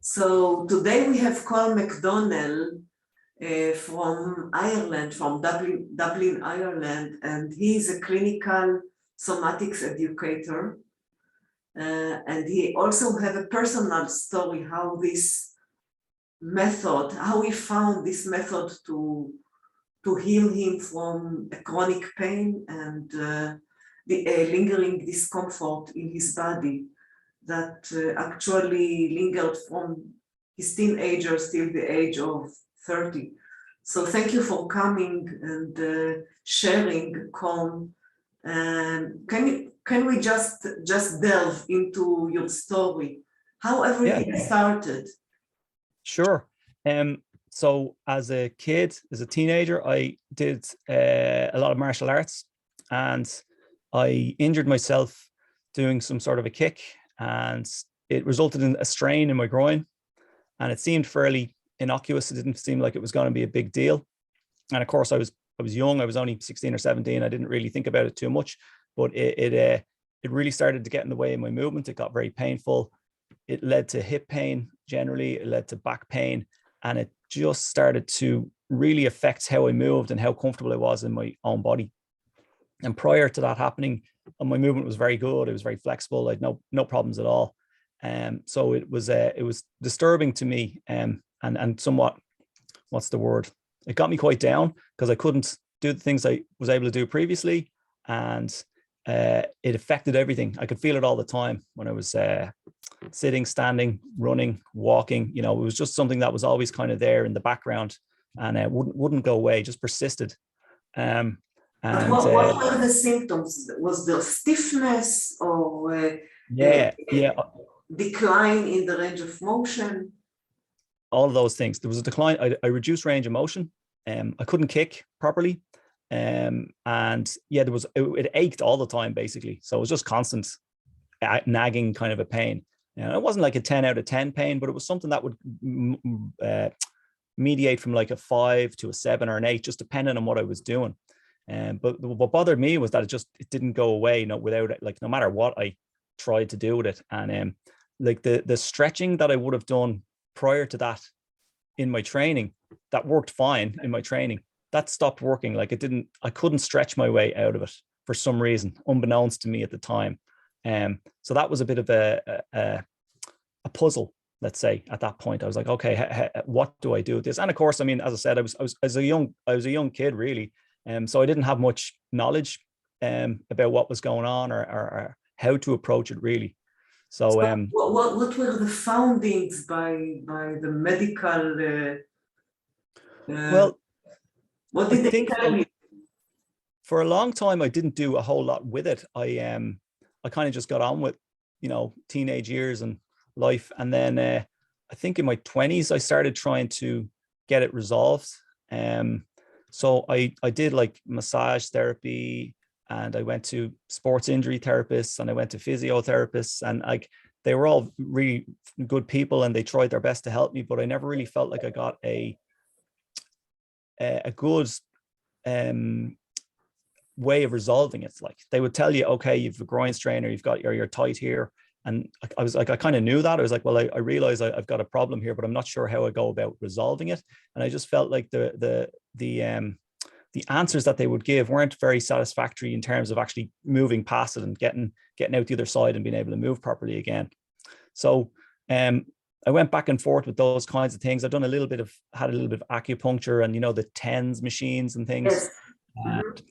So today we have Colm Mcdonnel from Ireland, from Dublin, Ireland, and he's a clinical somatics educator. And he also have a personal story how this method, how he found this method to heal him from a chronic pain and the lingering discomfort in his body that actually lingered from his teenagers till the age of 30. So thank you for coming and sharing, Colm. Can we just delve into your story? How everything started? Sure. So as a kid, as a teenager, I did a lot of martial arts, and I injured myself doing some sort of a kick, and it resulted in a strain in my groin, and it seemed fairly innocuous. It didn't seem like it was going to be a big deal. And of course, I was young. I was only 16 or 17. I didn't really think about it too much, but it really started to get in the way of my movement. It got very painful. It led to hip pain generally. It led to back pain, and it just started to really affect how I moved and how comfortable I was in my own body. And prior to that happening, my movement was very good. It was very flexible. I had no problems at all. So it was disturbing to me, and somewhat, what's the word? It got me quite down because I couldn't do the things I was able to do previously, and it affected everything. I could feel it all the time when I was sitting, standing, running, walking. You know, it was just something that was always kind of there in the background, and it wouldn't go away. Just persisted. And what were the symptoms? Was there stiffness or decline in the range of motion? All of those things. There was a decline. I reduced range of motion. I couldn't kick properly. And yeah, it ached all the time basically. So it was just constant nagging kind of a pain. And it wasn't like a 10 out of 10 pain, but it was something that would mediate from like a 5 to a 7 or an 8, just depending on what I was doing. But what bothered me was that it didn't go away, without it, like no matter what I tried to do with it. And like the stretching that I would have done prior to that in my training, that worked fine in my training, that stopped working. Like I couldn't stretch my way out of it for some reason, unbeknownst to me at the time. So that was a bit of a puzzle, let's say. At that point, I was like, okay, what do I do with this? And of course, I mean, as I said, I was a young kid, really. So I didn't have much knowledge about what was going on or how to approach it, really. So what were the foundings by the medical? Well, what did they tell you? For a long time, I didn't do a whole lot with it. I kind of just got on with, teenage years and life. And then I think in my 20s, I started trying to get it resolved. So I did like massage therapy, and I went to sports injury therapists, and I went to physiotherapists, and like they were all really good people, and they tried their best to help me, but I never really felt like I got a good way of resolving it. Like they would tell you, okay, you've a groin strain, or you're tight here. And I was like, I kind of knew that. I was like, well, I realize I've got a problem here, but I'm not sure how I go about resolving it. And I just felt like the answers that they would give weren't very satisfactory in terms of actually moving past it and getting out the other side and being able to move properly again. So I went back and forth with those kinds of things. I've done had a little bit of acupuncture and, the TENS machines and things. Yes. And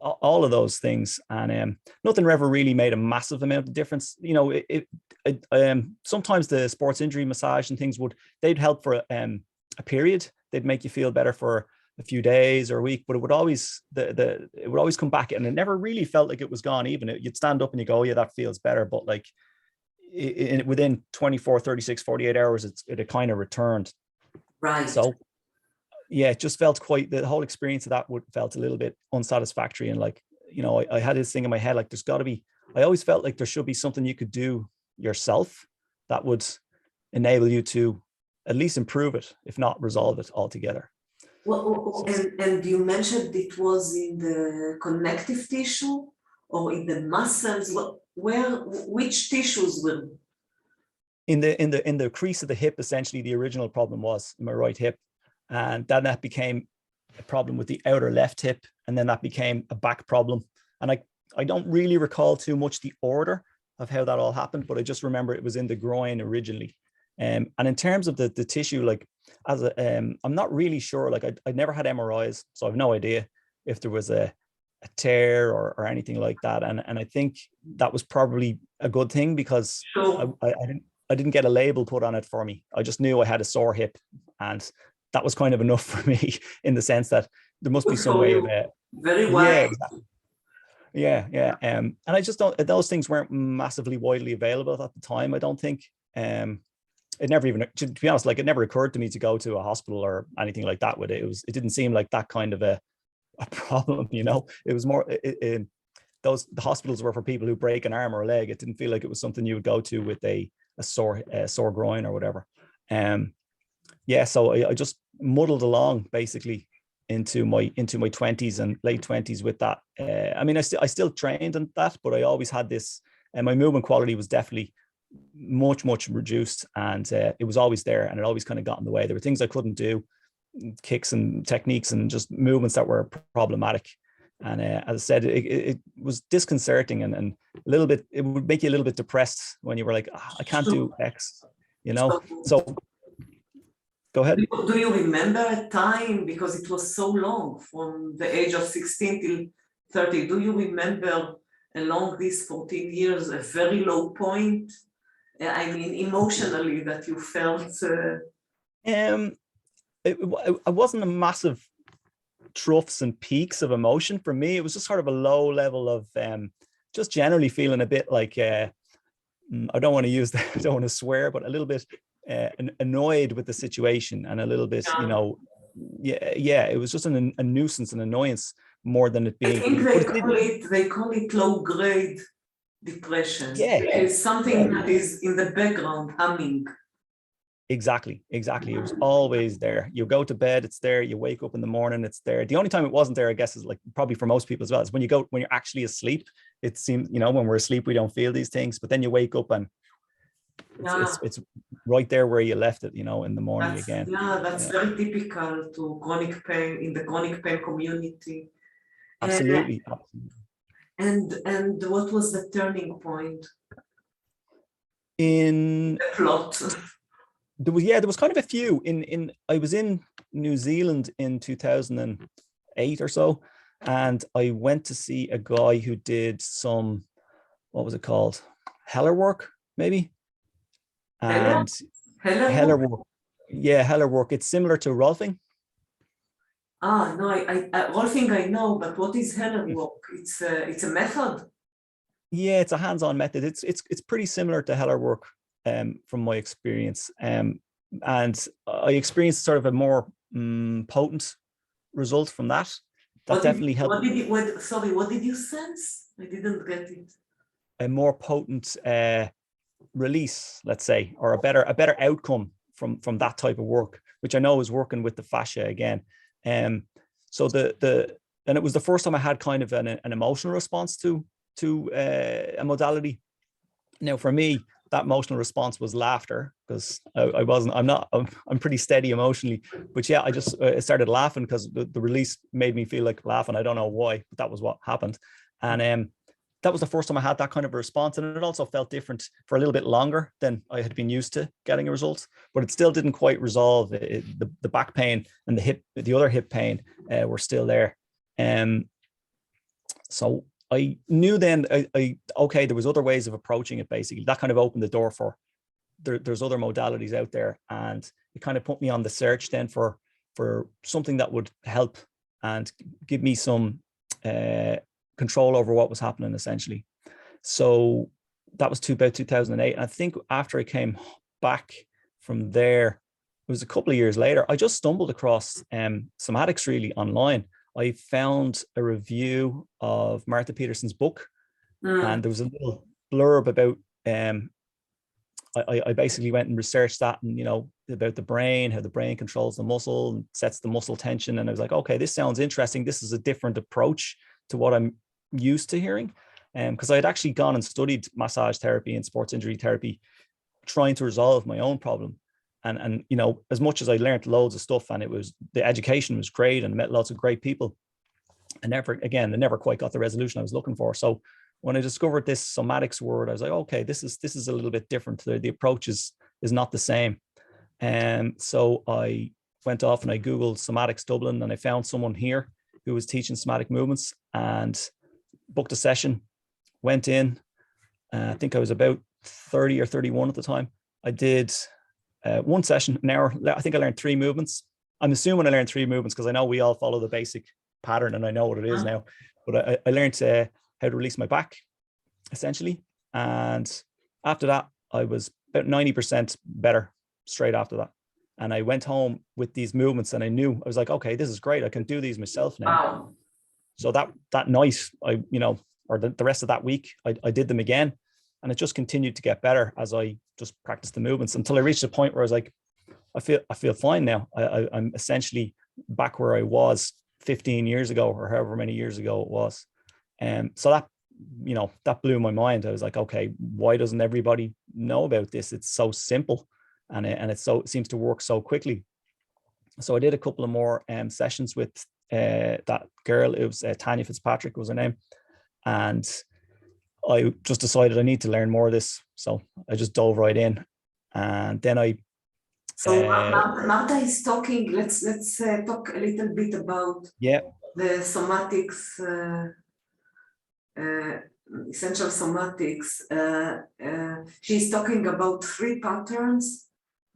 all of those things, and nothing ever really made a massive amount of difference. Sometimes the sports injury massage and things they'd help for a period. They'd make you feel better for a few days or a week, but it would always it would always come back, and it never really felt like it was gone. Even you'd stand up and you go, oh, yeah, that feels better, but like within 24, 36, 48 hours, it kind of returned. Right. So yeah, it just felt the whole experience of that felt a little bit unsatisfactory. And like, I had this thing in my head, like I always felt like there should be something you could do yourself that would enable you to at least improve it, if not resolve it altogether. Well, and you mentioned it was in the connective tissue or in the muscles. Which tissues in the crease of the hip, essentially the original problem was in my right hip. And then that became a problem with the outer left hip. And then that became a back problem. And I don't really recall too much the order of how that all happened, but I just remember it was in the groin originally. And in terms of the tissue, like I'm not really sure, like I'd never had MRIs, so I've no idea if there was a tear or anything like that. And I think that was probably a good thing, because Sure. I didn't get a label put on it for me. I just knew I had a sore hip, and that was kind of enough for me in the sense that there must be Good some for way you. of it. Very Yeah, wise. exactly. Yeah. And I just don't, those things weren't massively widely available at the time, I don't think. It never even, to be honest, like it never occurred to me to go to a hospital or anything like that with it. It didn't seem like that kind of a problem, you know. It was more, the hospitals were for people who break an arm or a leg. It didn't feel like it was something you would go to with a sore groin or whatever. Yeah, so I just muddled along basically into my 20s and late 20s with that. I mean, I still trained in that, but I always had this, and my movement quality was definitely much reduced, and it was always there, and it always kind of got in the way. There were things I couldn't do, kicks and techniques and just movements that were problematic. And as I said, it was disconcerting, and a little bit, it would make you a little bit depressed when you were like, I can't do X, you know. So go ahead. Do you remember a time, because it was so long, from the age of 16 till 30, do you remember along these 14 years a very low point? I mean, emotionally, that you felt? It wasn't a massive troughs and peaks of emotion for me. It was just sort of a low level of just generally feeling a bit like, I don't want to use that, I don't want to swear, but a little bit annoyed with the situation, and a little bit, you know, it was just a nuisance, an annoyance, more than it being. I think they call it low grade depression. Yeah, It's something that is in the background humming. Exactly. It was always there. You go to bed, it's there. You wake up in the morning, it's there. The only time it wasn't there, I guess, is like probably for most people as well, is when you're actually asleep. It seems, you know, when we're asleep, we don't feel these things, but then you wake up and it's right there where you left it, you know, in the morning again. Yeah, that's very typical to chronic pain, in the chronic pain community. Absolutely. And what was the turning point? In the plot. There was kind of a few. I was in New Zealand in 2008 or so, and I went to see a guy who did some, what was it called? Heller work, maybe. And Heller work. Yeah, Heller work. It's similar to Rolfing. No, Rolfing I know, but what is Heller work? It's a method. Yeah, it's a hands-on method. It's pretty similar to Heller work, from my experience. And I experienced sort of a more potent result from that. That definitely helped. What did you sense? I didn't get it. A more potent release, let's say, or a better outcome from that type of work, which I know is working with the fascia again. So and it was the first time I had kind of an emotional response to a modality. Now, for me, that emotional response was laughter, because I'm pretty steady emotionally, but yeah, I just started laughing because the release made me feel like laughing. I don't know why, but that was what happened. And that was the first time I had that kind of a response. And it also felt different for a little bit longer than I had been used to getting a result, but it still didn't quite resolve the back pain, and the other hip pain were still there. So I knew then, okay, there was other ways of approaching it. Basically, that kind of opened the door for there's other modalities out there, and it kind of put me on the search then for something that would help and give me some control over what was happening, essentially. So that was about 2008. And I think after I came back from there, it was a couple of years later, I just stumbled across somatics really online. I found a review of Martha Peterson's book, and there was a little blurb about I basically went and researched that, and, you know, about the brain, how the brain controls the muscle and sets the muscle tension. And I was like, okay, this sounds interesting. This is a different approach to what I'm used to hearing. Because I had actually gone and studied massage therapy and sports injury therapy trying to resolve my own problem. And you know, as much as I learned loads of stuff, and the education was great, and met lots of great people, I never quite got the resolution I was looking for. So when I discovered this somatics word, I was like, okay, this is a little bit different. The approach is not the same. And so I went off and I Googled somatics Dublin, and I found someone here who was teaching somatic movements, and booked a session, went in. I think I was about 30 or 31 at the time. I did one session, an hour. I think I learned 3 movements. I'm assuming I learned 3 movements because I know we all follow the basic pattern and I know what it is now. But I learned how to release my back, essentially. And after that, I was about 90% better straight after that. And I went home with these movements, and I knew, I was like, okay, this is great. I can do these myself now. Wow. So that night, or the rest of that week, I did them again. And it just continued to get better as I just practiced the movements until I reached a point where I was like, I feel fine now. I'm essentially back where I was 15 years ago, or however many years ago it was. And so that blew my mind. I was like, okay, why doesn't everybody know about this? It's so simple, and it seems to work so quickly. So I did a couple of more sessions with that girl. It was Tanya Fitzpatrick was her name. And I just decided I need to learn more of this. So I just dove right in. And then So Marta is talking, let's talk a little bit about the somatics, essential somatics. She's talking about 3 patterns: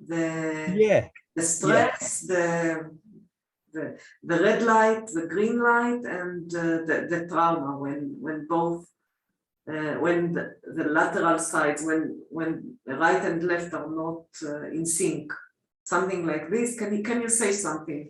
the stress, the red light, the green light, and the trauma, when both when the lateral sides, when right and left are not in sync, something like this. Can you say something?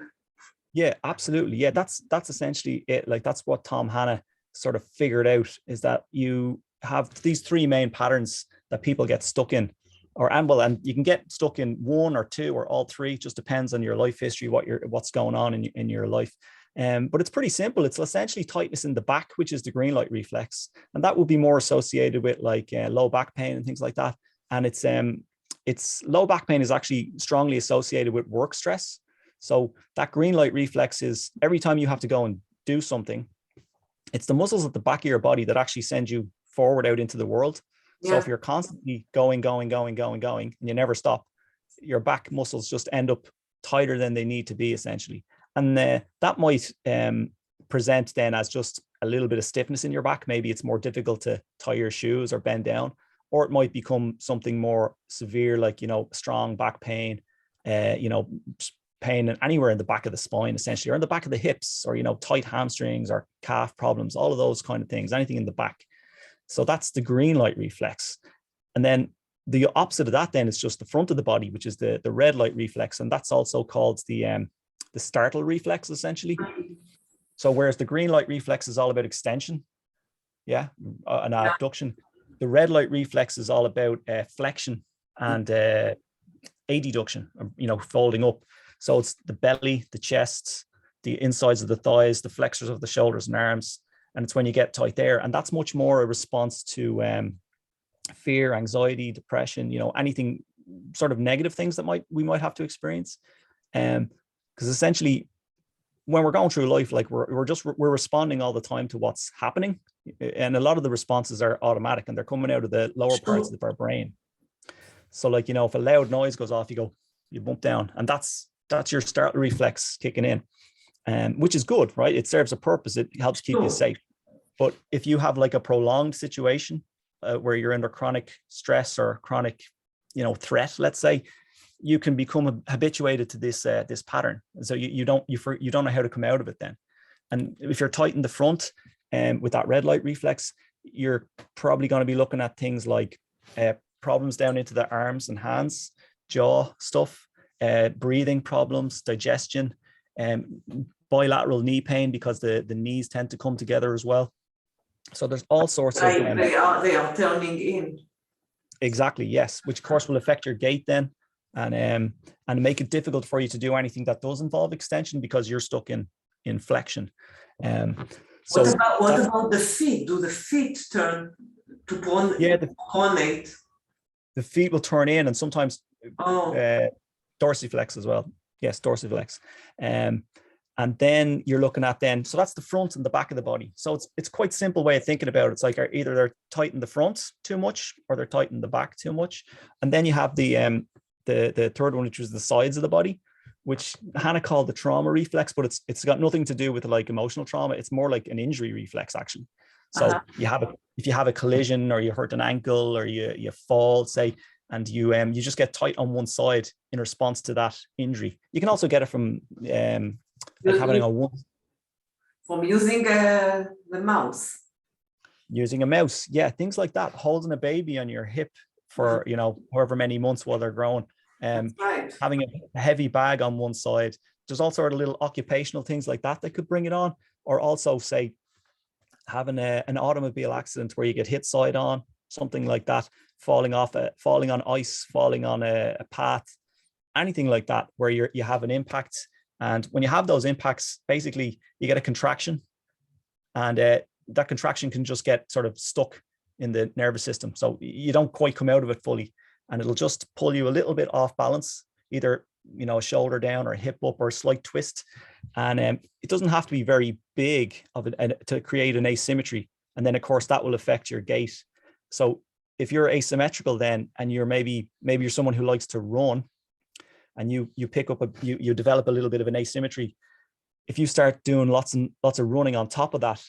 Yeah, absolutely. Yeah, that's essentially it. Like, that's what Tom Hanna sort of figured out, is that you have these 3 main patterns that people get stuck in, and you can get stuck in 1 or 2 or all 3. Just depends on your life history, what's going on in your life. But it's pretty simple. It's essentially tightness in the back, which is the green light reflex, and that would be more associated with like low back pain and things like that. And it's low back pain is actually strongly associated with work stress. So that green light reflex is every time you have to go and do something, it's the muscles at the back of your body that actually send you forward out into the world. So if you're constantly going, and you never stop, your back muscles just end up tighter than they need to be, essentially. And that might present then as just a little bit of stiffness in your back. Maybe it's more difficult to tie your shoes or bend down, or it might become something more severe, like, strong back pain, pain anywhere in the back of the spine, essentially, or in the back of the hips, or, tight hamstrings or calf problems, all of those kind of things, anything in the back. So that's the green light reflex. And then the opposite of that then is just the front of the body, which is the red light reflex. And that's also called the startle reflex, essentially. So whereas the green light reflex is all about extension, and abduction, the red light reflex is all about flexion and adduction, folding up. So it's the belly, the chest, the insides of the thighs, the flexors of the shoulders and arms. And it's when you get tight there. And that's much more a response to fear, anxiety, depression, anything sort of negative things that we might have to experience. Because essentially, when we're going through life, like we're responding all the time to what's happening. And a lot of the responses are automatic, and they're coming out of the lower parts of our brain. So like, if a loud noise goes off, you bump down, and that's your startle reflex kicking in. Which is good, right? It serves a purpose. It helps keep you safe. But if you have like a prolonged situation where you're under chronic stress or chronic, threat, let's say, you can become habituated to this pattern. And so you don't know how to come out of it then. And if you're tight in the front with that red light reflex, you're probably going to be looking at things like problems down into the arms and hands, jaw stuff, breathing problems, digestion, bilateral knee pain, because the knees tend to come together as well. So there's all sorts of they are turning in. Exactly, yes, which of course will affect your gait then, and make it difficult for you to do anything that does involve extension, because you're stuck in flexion. So what about the feet? Do the feet turn to pronate? the feet will turn in, and sometimes Oh, dorsiflex as well. Yes, dorsiflex. And then you're looking at so that's the front and the back of the body. So it's quite simple way of thinking about it. It's like either they're tight in the front too much or they're tight in the back too much. And then you have the third one, which is the sides of the body, which Hannah called the trauma reflex, but it's got nothing to do with like emotional trauma. It's more like an injury reflex actually. So if you have a collision or you hurt an ankle or you fall, say, and you just get tight on one side in response to that injury. You can also get it from like having a one from using the mouse. Using a mouse, yeah, things like that. Holding a baby on your hip for however many months while they're growing. Right. Having a heavy bag on one side. There's all sort of little occupational things like that could bring it on. Or also, say, having an automobile accident where you get hit side on, something like that, falling on ice, falling on a path, anything like that, where you have an impact. And when you have those impacts, basically you get a contraction, and that contraction can just get sort of stuck in the nervous system. So you don't quite come out of it fully, and it'll just pull you a little bit off balance, either a shoulder down or a hip up or a slight twist. And it doesn't have to be very big of it to create an asymmetry. And then of course that will affect your gait. So if you're asymmetrical then, and you're maybe you're someone who likes to run, and you pick up you develop a little bit of an asymmetry. If you start doing lots and lots of running on top of that,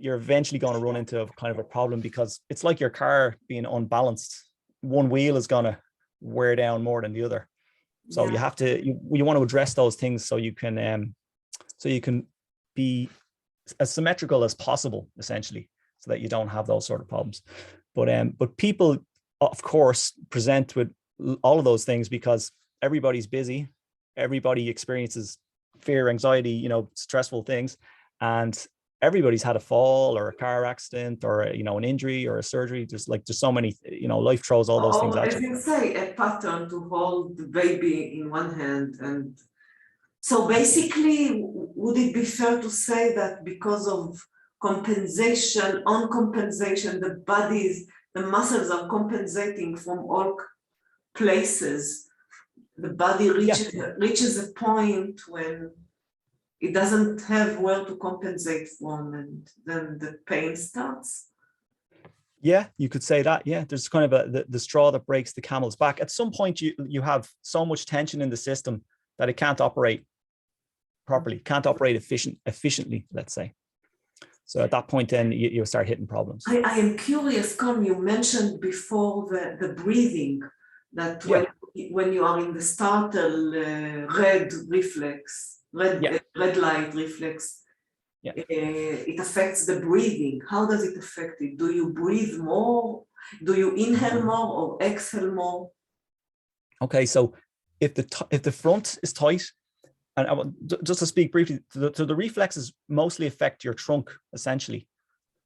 you're eventually going to run into kind of a problem, because it's like your car being unbalanced. One wheel is going to wear down more than the other. So you have to, you want to address those things so you can be as symmetrical as possible, essentially, so that you don't have those sort of problems. But people, of course, present with all of those things because everybody's busy. Everybody experiences fear, anxiety, stressful things. And everybody's had a fall or a car accident or an injury or a surgery. There's so many, life throws all those things at you. I think say a pattern to hold the baby in one hand. And so basically, would it be fair to say that because of compensation, on compensation, the muscles are compensating from all places? The body reaches a point when it doesn't have where to compensate from, and then the pain starts. Yeah, you could say that. Yeah, there's kind of the straw that breaks the camel's back. At some point, you have so much tension in the system that it can't operate properly, can't operate efficiently, let's say. So at that point, then you start hitting problems. I am curious, Colm, you mentioned before the breathing, that when you are in the startle red light reflex, it affects the breathing. How does it affect it? Do you breathe more? Do you inhale more or exhale more? Okay, so if the front is tight, and just to speak briefly, the reflexes mostly affect your trunk, essentially.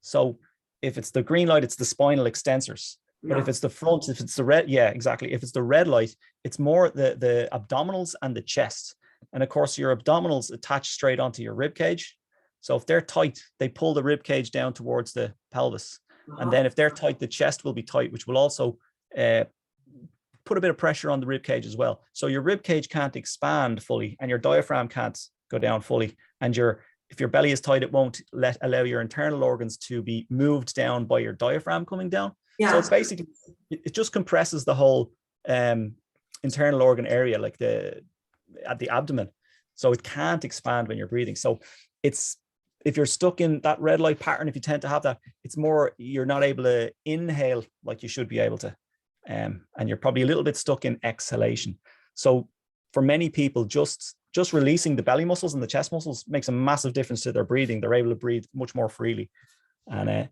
So if it's the green light, it's the spinal extensors. But if it's the front, if it's the red, exactly. If it's the red light, it's more the abdominals and the chest. And of course, your abdominals attach straight onto your rib cage. So if they're tight, they pull the rib cage down towards the pelvis. And then if they're tight, the chest will be tight, which will also put a bit of pressure on the rib cage as well. So your rib cage can't expand fully, and your diaphragm can't go down fully. And if your belly is tight, it won't allow your internal organs to be moved down by your diaphragm coming down. So it's basically, it just compresses the whole internal organ area, like at the abdomen. So it can't expand when you're breathing. So if you're stuck in that red light pattern, if you tend to have that, it's more, you're not able to inhale like you should be able to. And you're probably a little bit stuck in exhalation. So for many people, just releasing the belly muscles and the chest muscles makes a massive difference to their breathing. They're able to breathe much more freely. And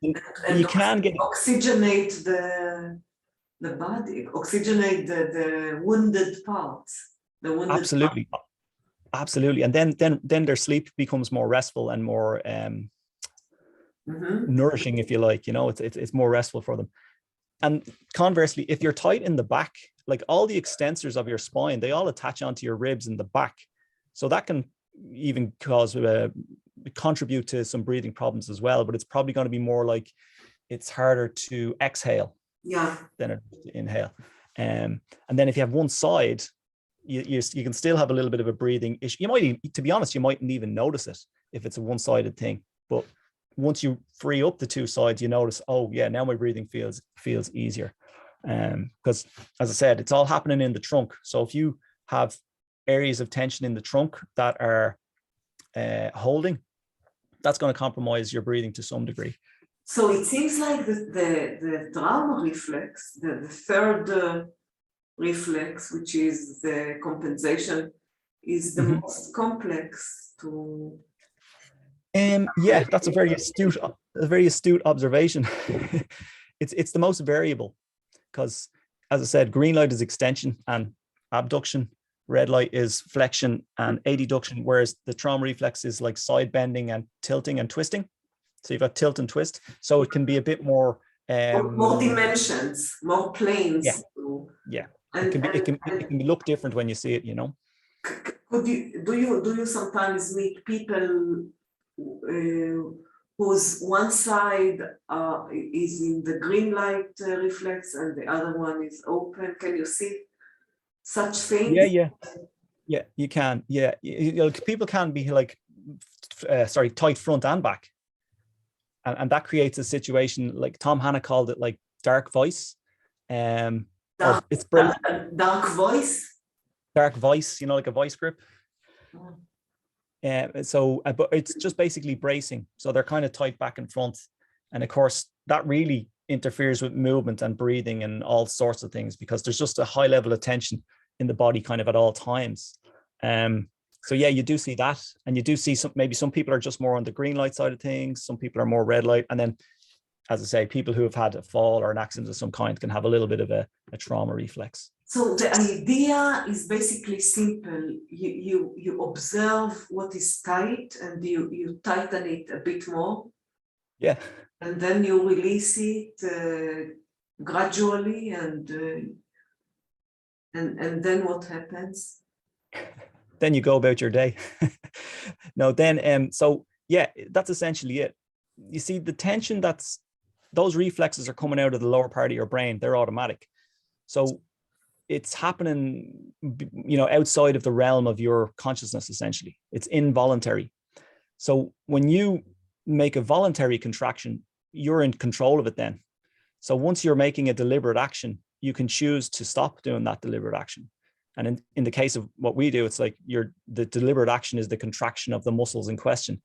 you can get oxygenate the body, oxygenate the wounded parts. Absolutely. And then their sleep becomes more restful and more nourishing, if you like. It's more restful for them. And conversely, if you're tight in the back, like all the extensors of your spine, they all attach onto your ribs in the back. So that can even contribute to some breathing problems as well. But it's probably going to be more like it's harder to exhale than it is to inhale. And then if you have one side, you can still have a little bit of a breathing issue. You might, to be honest, you mightn't even notice it if it's a one-sided thing. But once you free up the two sides, you notice, oh yeah, now my breathing feels easier. Because as I said, it's all happening in the trunk. So if you have areas of tension in the trunk that are holding, that's going to compromise your breathing to some degree. So it seems like the trauma reflex, the third reflex, which is the compensation, is the most complex to. Yeah, that's a very astute observation. It's the most variable because, as I said, green light is extension and abduction. Red light is flexion and adduction, whereas the trauma reflex is like side bending and tilting and twisting. So you've got tilt and twist. So it can be a bit more more dimensions, more planes. Yeah. And it can look different when you see it, you know. Do you sometimes meet people whose one side is in the green light reflex and the other one is open? Can you see such things? Yeah, you can. Yeah, people can be like, tight front and back. And that creates a situation like Tom Hanna called it like dark voice. It's dark voice. Dark voice, you know, like a vice grip. But it's just basically bracing. So they're kind of tight back and front. And of course, that really interferes with movement and breathing and all sorts of things because there's just a high level of tension in the body kind of at all times. So yeah, you do see that. And you do see maybe some people are just more on the green light side of things. Some people are more red light. And then, as I say, people who have had a fall or an accident of some kind can have a little bit of a trauma reflex. So the idea is basically simple. You observe what is tight and you tighten it a bit more. Yeah. And then you release it gradually and then what happens? Then you go about your day. No, then so yeah, that's essentially it. You see the tension those reflexes are coming out of the lower part of your brain. They're automatic. So it's happening, you know, outside of the realm of your consciousness, essentially. It's involuntary. So when you make a voluntary contraction, you're in control of it then. So once you're making a deliberate action, you can choose to stop doing that deliberate action. And in the case of what we do, it's like the deliberate action is the contraction of the muscles in question.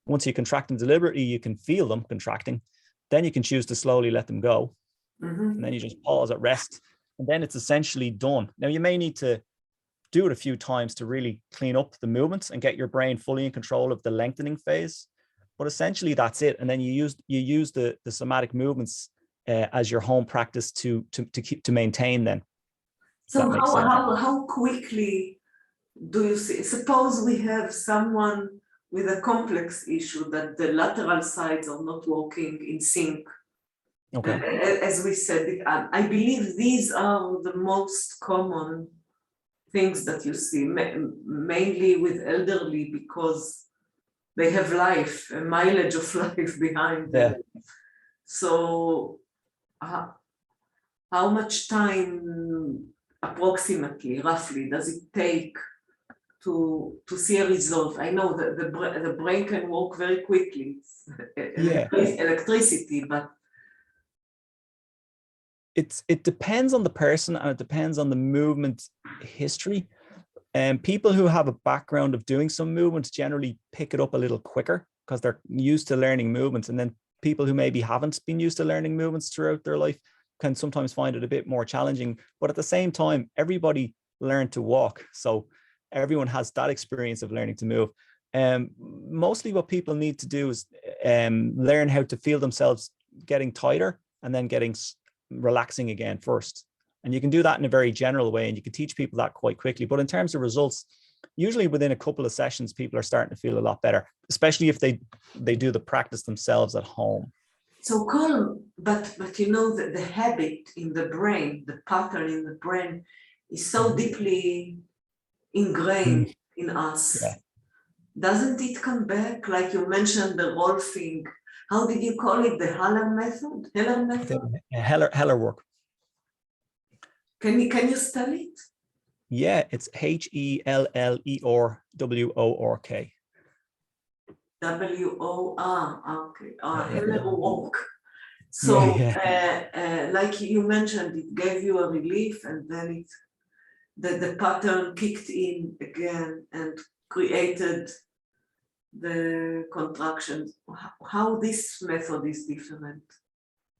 Once you contract them deliberately, you can feel them contracting. Then you can choose to slowly let them go. And then you just pause at rest. And then it's essentially done. Now, you may need to do it a few times to really clean up the movements and get your brain fully in control of the lengthening phase. But essentially, that's it. And then you use the somatic movements as your home practice to maintain them. So how quickly do you see? Suppose we have someone with a complex issue that the lateral sides are not working in sync. Okay. As we said, I believe these are the most common things that you see, mainly with elderly, because they have life, a mileage of life behind them. So how much time approximately, roughly, does it take to see a result? I know that the brain can work very quickly, electricity, but it depends on the person and it depends on the movement history. And people who have a background of doing some movement generally pick it up a little quicker because they're used to learning movements. And then people who maybe haven't been used to learning movements throughout their life can sometimes find it a bit more challenging. But at the same time, everybody learned to walk. So everyone has that experience of learning to move. Mostly what people need to do is learn how to feel themselves getting tighter and then getting relaxing again first. And you can do that in a very general way, and you can teach people that quite quickly. But in terms of results, usually within a couple of sessions, people are starting to feel a lot better, especially if they do the practice themselves at home. So Colm, but you know that the habit in the brain, the pattern in the brain is so deeply ingrained in us. Yeah. Doesn't it come back? Like you mentioned the rolfing, how did you call it? The Heller method? Heller method? Heller work. Can you spell it? Yeah, it's HELLERWORK. Okay. Heller Yeah. work. So, Yeah. like you mentioned, it gave you a relief, and then the pattern kicked in again and created the contractions. How this method is different?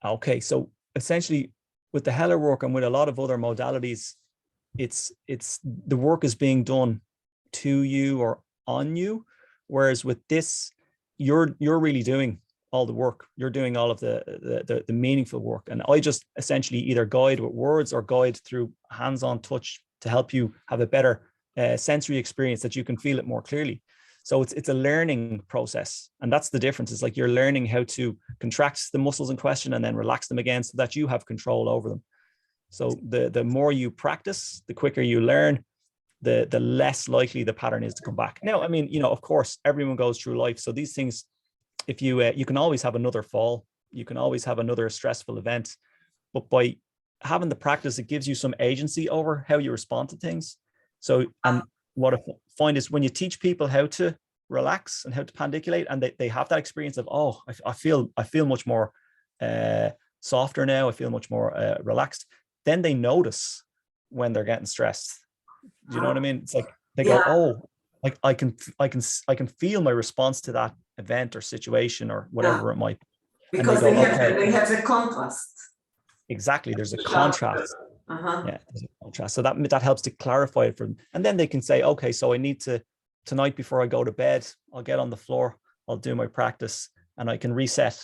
Okay, so essentially with the Heller work and with a lot of other modalities, it's the work is being done to you or on you, whereas with this, you're really doing all the work. You're doing all of the meaningful work, and I just essentially either guide with words or guide through hands-on touch to help you have a better sensory experience that you can feel it more clearly. So it's a learning process, and that's the difference. It's like you're learning how to contract the muscles in question and then relax them again so that you have control over them. So the more you practice, the quicker you learn, the less likely the pattern is to come back. Now, I mean, you know, of course, everyone goes through life. So these things, if you you can always have another fall, you can always have another stressful event, but by having the practice, it gives you some agency over how you respond to things. So, and what I find is when you teach people how to relax and how to pandiculate, and they have that experience of, oh, I feel much more softer now, I feel much more relaxed, then they notice when they're getting stressed. Do you know what I mean? It's like they go, oh, like I can feel my response to that event or situation or whatever it might be. Because and they have the contrast. Exactly, there's a contrast. Yeah, there's a contrast. So that helps to clarify it for them. And then they can say, okay, so I need to, tonight before I go to bed, I'll get on the floor, I'll do my practice, and I can reset,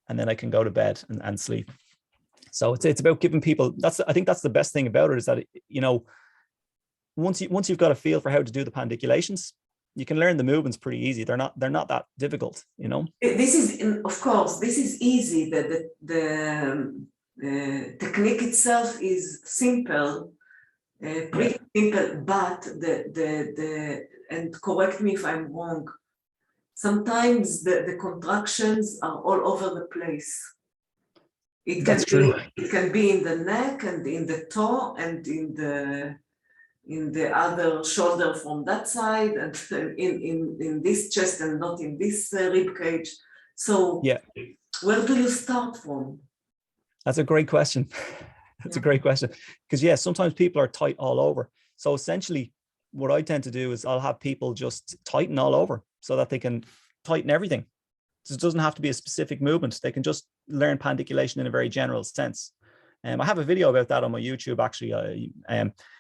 and then I can go to bed and sleep. So it's about giving people, I think that's the best thing about it, is that, you know, once you've got a feel for how to do the pandiculations, you can learn the movements pretty easy. They're not that difficult, you know. This is, of course, this is easy. The technique itself is simple, pretty simple, but and correct me if I'm wrong, sometimes the contractions are all over the place. That's true. It can be in the neck and in the toe and in the other shoulder from that side, and in this chest and not in this rib cage. So where do you start from? That's a great question. That's a great question. Because sometimes people are tight all over. So essentially what I tend to do is I'll have people just tighten all over so that they can tighten everything. So it doesn't have to be a specific movement. They can just learn pandiculation in a very general sense. I have a video about that on my YouTube, actually.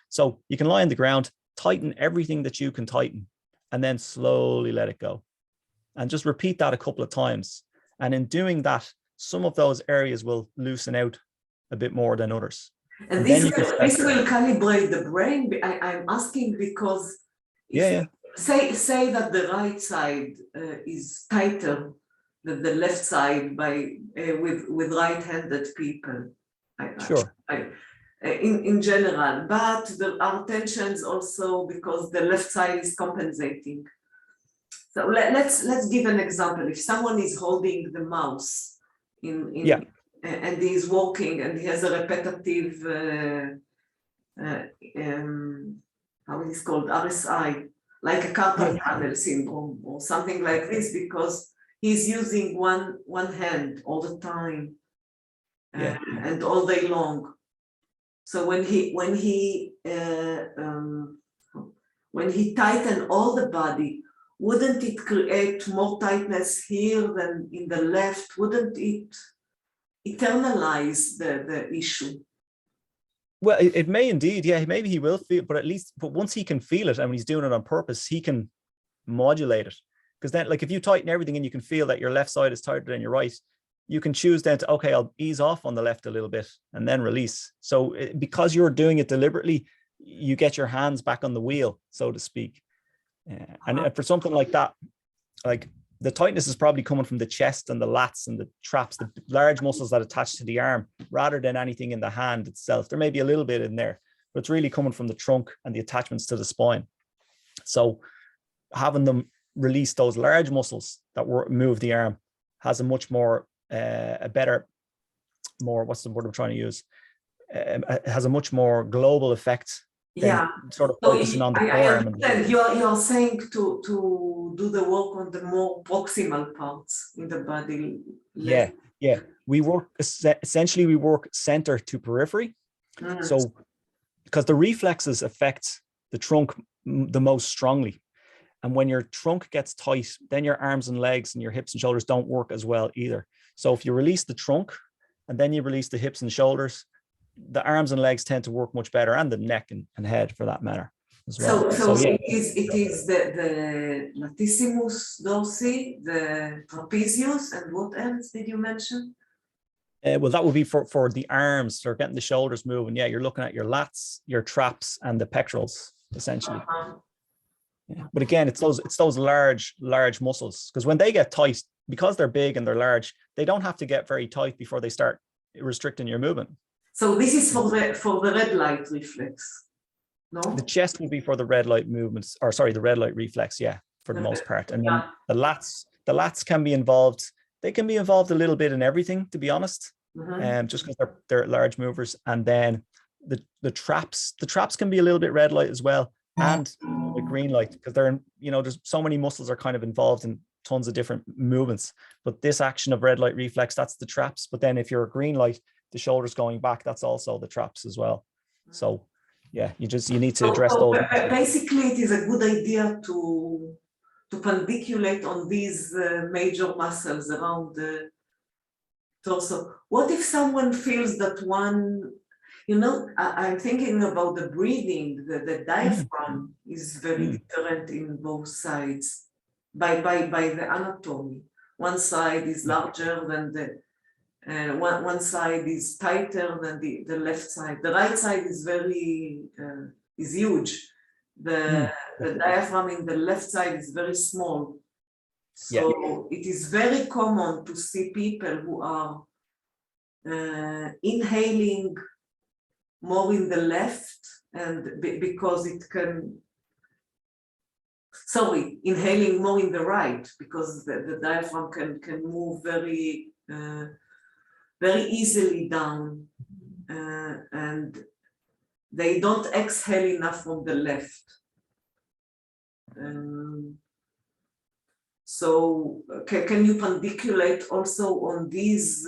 So you can lie on the ground, tighten everything that you can tighten, and then slowly let it go. And just repeat that a couple of times. And in doing that, some of those areas will loosen out a bit more than others. And this will calibrate the brain. I'm asking because say that the right side is tighter than the left side with right-handed people. In general, but there are tensions also because the left side is compensating. So let's give an example. If someone is holding the mouse and he's walking and he has a repetitive how is it called, RSI, like a carpal tunnel syndrome or something like this, because he's using one hand all the time and all day long. So when he tighten all the body, wouldn't it create more tightness here than in the left? Wouldn't it eternalize the issue? Well, it may indeed. Yeah, maybe he will feel, but once he can feel it and when he's doing it on purpose, he can modulate it. Because then, like, if you tighten everything and you can feel that your left side is tighter than your right, you can choose then to, okay, I'll ease off on the left a little bit and then release. So because you're doing it deliberately, you get your hands back on the wheel, so to speak. And for something like that, like the tightness is probably coming from the chest and the lats and the traps, the large muscles that attach to the arm, rather than anything in the hand itself. There may be a little bit in there, but it's really coming from the trunk and the attachments to the spine. So having them release those large muscles that move the arm has a much more, a better, more, what's the word I'm trying to use? It has a much more global effect than Yeah. sort of So focusing on the I forearm. understand. You're saying to do the work on the more proximal parts in the body. Yeah, yeah. We work, essentially we work center to periphery. Mm. So, because the reflexes affect the trunk the most strongly. And when your trunk gets tight, then your arms and legs and your hips and shoulders don't work as well either. So if you release the trunk and then you release the hips and shoulders, the arms and legs tend to work much better, and the neck and head for that matter as well. So yeah. it is the latissimus dorsi, the trapezius, and what else did you mention? Well, that would be for the arms, for getting the shoulders moving. Yeah, you're looking at your lats, your traps, and the pectorals essentially. Yeah. But again, it's those large muscles, because when they get tight, because they're big and they're large, they don't have to get very tight before they start restricting your movement. So this is for the red light reflex, no? The chest will be for the red light movements, or sorry, the red light reflex, yeah, for the most part. And then the lats can be involved. They can be involved a little bit in everything, to be honest, just because they're large movers. And then the traps can be a little bit red light as well, and the green light, because they're, there's so many muscles are kind of involved in tons of different movements. But this action of red light reflex, that's the traps. But then if you're a green light, the shoulders going back, that's also the traps as well. So yeah, you need to address those. Basically, it is a good idea to pandiculate on these major muscles around the torso. What if someone feels that one, I'm thinking about the breathing, the diaphragm is very different in both sides by the anatomy. One side is larger than the one side is tighter than the left side. The right side is is huge. The diaphragm in the left side is very small. So it is very common to see people who are inhaling more in the left, and because it can, inhaling more in the right, because the diaphragm can move very easily down, and they don't exhale enough from the left. So can you pandiculate also on these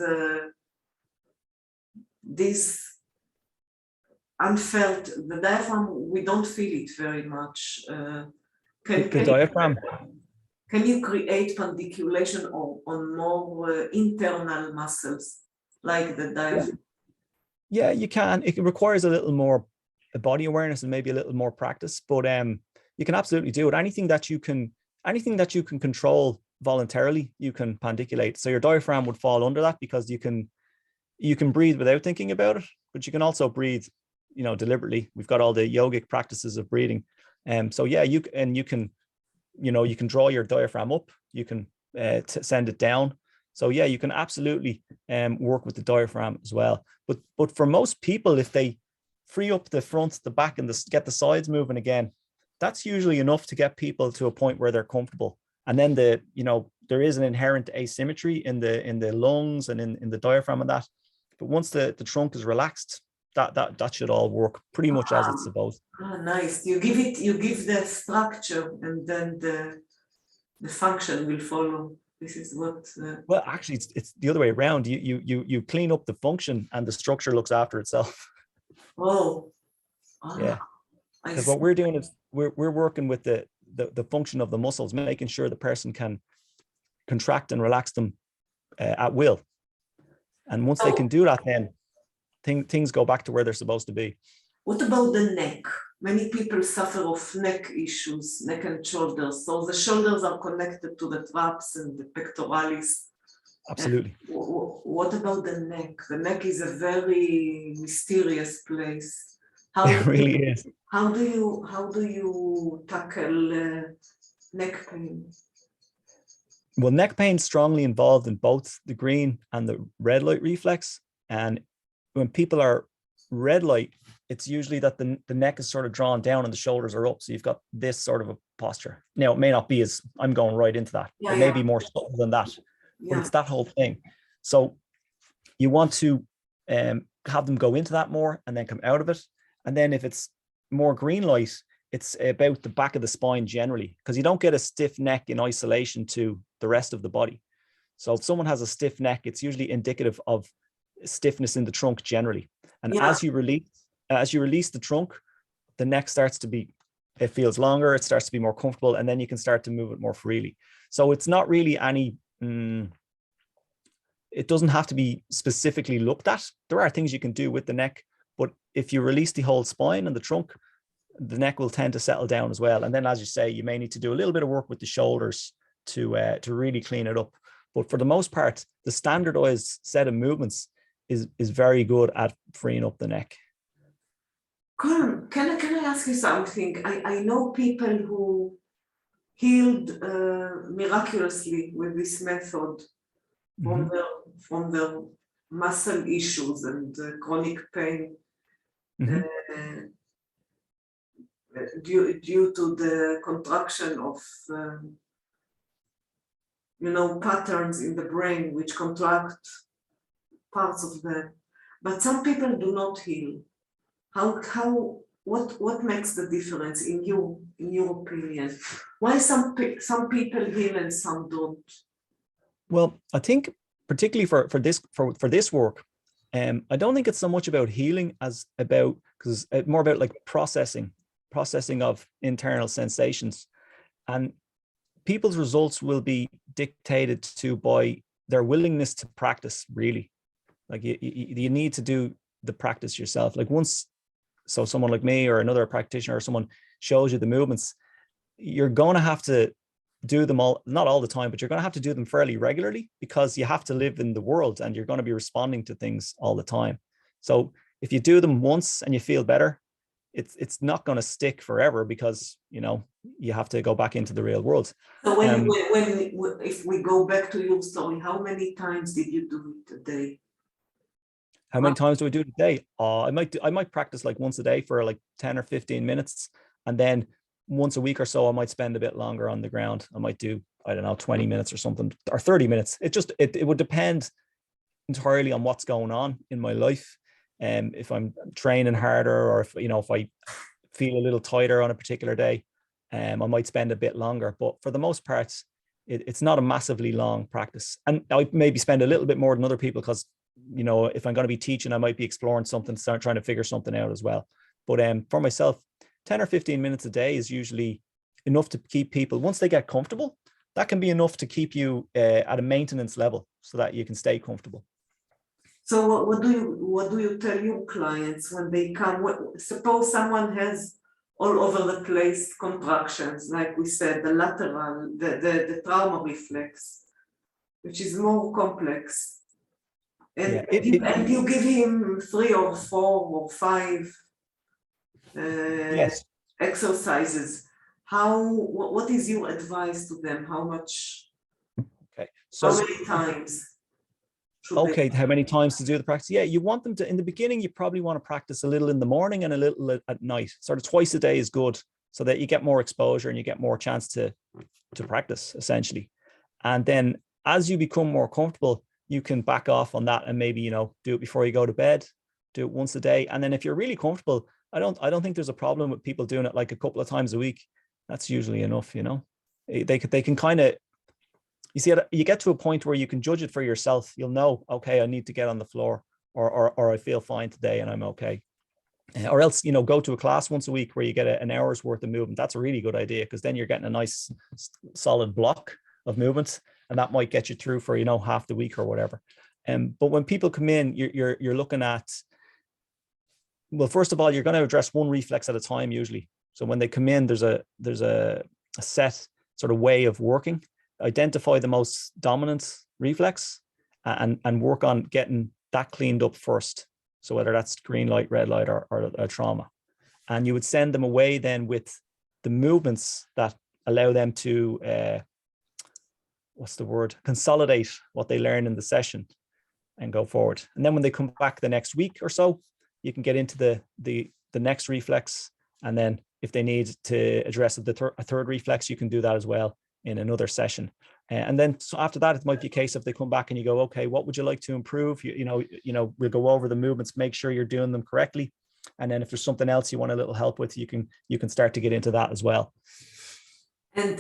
unfelt, the diaphragm, we don't feel it very much. Diaphragm. Can you create pandiculation on more internal muscles like the diaphragm? Yeah, you can. It requires a little more body awareness and maybe a little more practice, but you can absolutely do it. Anything that you can control voluntarily, you can pandiculate. So your diaphragm would fall under that, because you can breathe without thinking about it, but you can also breathe, deliberately. We've got all the yogic practices of breathing. So yeah, you can draw your diaphragm up, you can send it down. So yeah, you can absolutely work with the diaphragm as well. But for most people, if they free up the front, the back, and get the sides moving again, that's usually enough to get people to a point where they're comfortable. And then there is an inherent asymmetry in the lungs and in the diaphragm and that. But once the trunk is relaxed, that should all work pretty much as it's supposed. Nice. You give the structure, and then the function will follow. This is what. Well, actually, it's the other way around. You clean up the function, and the structure looks after itself. Yeah. Because what we're doing is we're working with the function of the muscles, making sure the person can contract and relax them at will. And once they can do that, then things go back to where they're supposed to be. What about the neck? Many people suffer of neck issues, neck and shoulders. So the shoulders are connected to the traps and the pectoralis. Absolutely. What about the neck? The neck is a very mysterious place. It really is. How do you tackle neck pain? Well, neck pain is strongly involved in both the green and the red light reflex. And when people are red light, it's usually that the neck is sort of drawn down and the shoulders are up. So you've got this sort of a posture. Now, it may not be as, I'm going right into that. It may be more subtle than that. but it's that whole thing. So you want to have them go into that more and then come out of it. And then if it's more green light, it's about the back of the spine generally, because you don't get a stiff neck in isolation to the rest of the body. So if someone has a stiff neck, it's usually indicative of stiffness in the trunk generally. And as you release the trunk, the neck starts to be, it feels longer, it starts to be more comfortable, and then you can start to move it more freely. So it's not really any, it doesn't have to be specifically looked at. There are things you can do with the neck, but if you release the whole spine and the trunk, the neck will tend to settle down as well. And then, as you say, you may need to do a little bit of work with the shoulders to really clean it up. But for the most part, the standardized set of movements is very good at freeing up the neck. Colm, can I ask you something? I know people who healed miraculously with this method from their muscle issues and chronic pain due to the contraction of patterns in the brain which contract parts of them. But some people do not heal. What makes the difference in your opinion? Why some people heal and some don't? Well, I think particularly for this work, I don't think it's so much about healing as about, because it's more about like processing of internal sensations, and people's results will be dictated to by their willingness to practice. Really, like you need to do the practice yourself. Like so someone like me or another practitioner or someone shows you the movements, you're going to have to do them all, not all the time, but you're going to have to do them fairly regularly, because you have to live in the world and you're going to be responding to things all the time. So if you do them once and you feel better, it's not going to stick forever, because you have to go back into the real world. So if we go back to your story, how many times did you do it a day? How many times do I do it a day? I might practice like once a day for like 10 or 15 minutes. And then once a week or so, I might spend a bit longer on the ground. I might do, I don't know, 20 minutes or something, or 30 minutes. It would depend entirely on what's going on in my life. If I'm training harder, or if I feel a little tighter on a particular day, I might spend a bit longer. But for the most part, it's not a massively long practice. And I maybe spend a little bit more than other people, because if I'm going to be teaching, I might be exploring something, start trying to figure something out as well. But for myself, 10 or 15 minutes a day is usually enough to keep people, once they get comfortable, that can be enough to keep you at a maintenance level so that you can stay comfortable. So what do you tell your clients when they come? Suppose someone has all over the place contractions, like we said, the lateral, the trauma reflex, which is more complex. And you give him 3 or 4 or 5 yes. exercises. What is your advice to them? How much? Okay. So how many times? Okay, how many times to do the practice? Yeah, you want them to, in the beginning, you probably want to practice a little in the morning and a little at night. Sort of twice a day is good, so that you get more exposure and you get more chance to practice, essentially. And then as you become more comfortable, you can back off on that and maybe, do it before you go to bed, do it once a day. And then if you're really comfortable, I don't think there's a problem with people doing it like a couple of times a week. That's usually enough, They can kind of, you see, you get to a point where you can judge it for yourself. You'll know, okay, I need to get on the floor, or I feel fine today and I'm okay. Or else, go to a class once a week where you get an hour's worth of movement. That's a really good idea, because then you're getting a nice solid block of movement, and that might get you through for, half the week or whatever. But when people come in, you're looking at, well, first of all, you're going to address one reflex at a time usually. So when they come in, there's a set sort of way of working. Identify the most dominant reflex and work on getting that cleaned up first. So whether that's green light, red light, or a trauma. And you would send them away then with the movements that allow them to, consolidate what they learn in the session and go forward. And then when they come back the next week or so, you can get into the next reflex. And then if they need to address a third reflex, you can do that as well in another session. And then so after that, it might be a case of they come back and you go, okay, what would you like to improve? We'll go over the movements, make sure you're doing them correctly. And then if there's something else you want a little help with, you can start to get into that as well. And